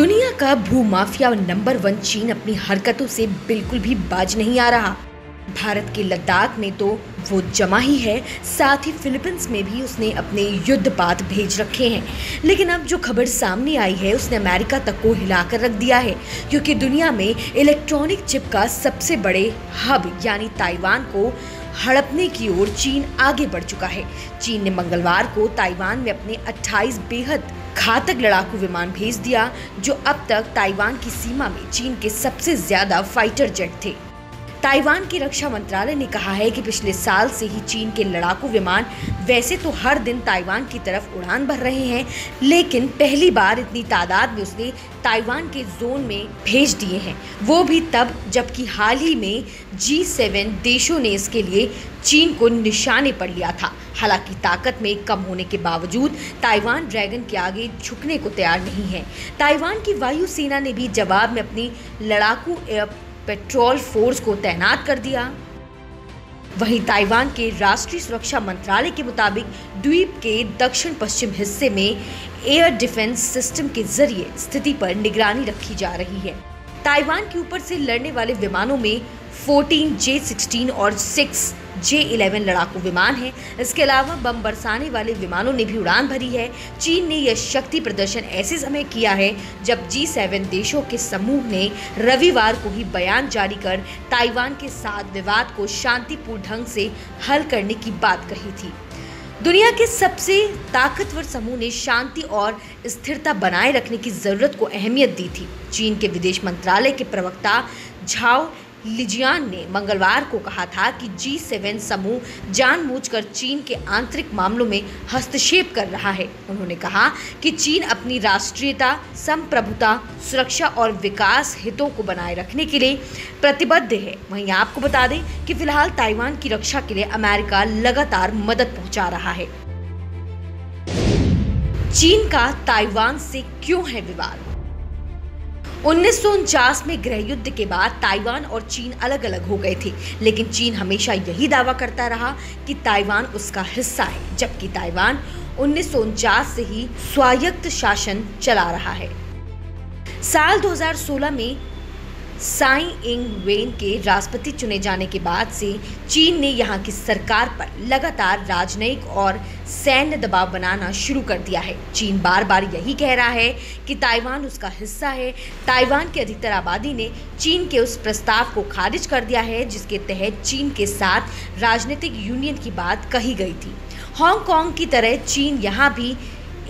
दुनिया का भूमाफिया नंबर 1 चीन अपनी हरकतों से बिल्कुल भी बाज नहीं आ रहा। भारत के लद्दाख में तो वो जमा ही है, साथ ही फिलीपींस में भी उसने अपने युद्धपात भेज रखे हैं। लेकिन अब जो खबर सामने आई है उसने अमेरिका तक को हिलाकर रख दिया है, क्योंकि दुनिया में इलेक्ट्रॉनिक चिप का सबसे बड़े हब यानी ताइवान को हड़पने की ओर चीन आगे बढ़ चुका है। चीन ने मंगलवार को ताइवान में अपने 28 बेहद घातक लड़ाकू विमान भेज दिया, जो अब तक ताइवान की सीमा में चीन के सबसे ज्यादा फाइटर जेट थे। ताइवान की रक्षा मंत्रालय ने कहा है कि पिछले साल से ही चीन के लड़ाकू विमान वैसे तो हर दिन ताइवान की तरफ उड़ान भर रहे हैं, लेकिन पहली बार इतनी तादाद में उसने ताइवान के जोन में भेज दिए हैं, वो भी तब जबकि हाल ही में G7 देशों ने इसके लिए चीन को निशाने पर लिया था। हालांकि ताकत में कम होने के बावजूद ताइवान ड्रैगन के आगे झुकने को तैयार नहीं है। ताइवान की वायुसेना ने भी जवाब में अपनी लड़ाकू एयर पेट्रोल फोर्स को तैनात कर दिया। वहीं ताइवान के राष्ट्रीय सुरक्षा मंत्रालय के मुताबिक द्वीप के दक्षिण पश्चिम हिस्से में एयर डिफेंस सिस्टम के जरिए स्थिति पर निगरानी रखी जा रही है। ताइवान के ऊपर से लड़ने वाले विमानों में 14 J-16 और 6 J-11 लड़ाकू विमान हैं। इसके अलावा बम बरसाने वाले विमानों ने भी उड़ान भरी है। चीन ने यह शक्ति प्रदर्शन ऐसे समय किया है जब G7 देशों के समूह ने रविवार को ही बयान जारी कर ताइवान के साथ विवाद को शांतिपूर्ण ढंग से हल करने की बात कही थी। दुनिया के सबसे ताकतवर समूह ने शांति और स्थिरता बनाए रखने की जरूरत को अहमियत दी थी। चीन के विदेश मंत्रालय के प्रवक्ता झाओ लिजियान ने मंगलवार को कहा था कि G7 समूह जानबूझकर चीन के आंतरिक मामलों में हस्तक्षेप कर रहा है। उन्होंने कहा कि चीन अपनी राष्ट्रीयता, संप्रभुता, सुरक्षा और विकास हितों को बनाए रखने के लिए प्रतिबद्ध है। वहीं आपको बता दें कि फिलहाल ताइवान की रक्षा के लिए अमेरिका लगातार मदद पहुंचा रहा है। चीन का ताइवान से क्यों है विवाद? 1949 में गृह युद्ध के बाद ताइवान और चीन अलग अलग हो गए थे, लेकिन चीन हमेशा यही दावा करता रहा कि ताइवान उसका हिस्सा है, जबकि ताइवान 1949 से ही स्वायत्त शासन चला रहा है। साल 2016 में साई इंग वेन के राष्ट्रपति चुने जाने के बाद से चीन ने यहां की सरकार पर लगातार राजनयिक और सैन्य दबाव बनाना शुरू कर दिया है। चीन बार बार यही कह रहा है कि ताइवान उसका हिस्सा है। ताइवान की अधिकतर आबादी ने चीन के उस प्रस्ताव को खारिज कर दिया है जिसके तहत चीन के साथ राजनीतिक यूनियन की बात कही गई थी। हांगकांग की तरह चीन यहाँ भी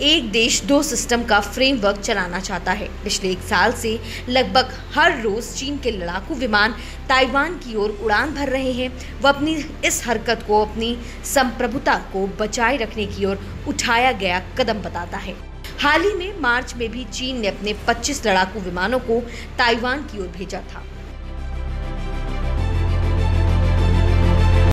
एक देश दो सिस्टम का फ्रेमवर्क चलाना चाहता है। पिछले 1 साल से लगभग हर रोज चीन के लड़ाकू विमान ताइवान की ओर उड़ान भर रहे हैं। वह अपनी इस हरकत को अपनी संप्रभुता को बचाए रखने की ओर उठाया गया कदम बताता है। हाल ही में मार्च में भी चीन ने अपने 25 लड़ाकू विमानों को ताइवान की ओर भेजा था।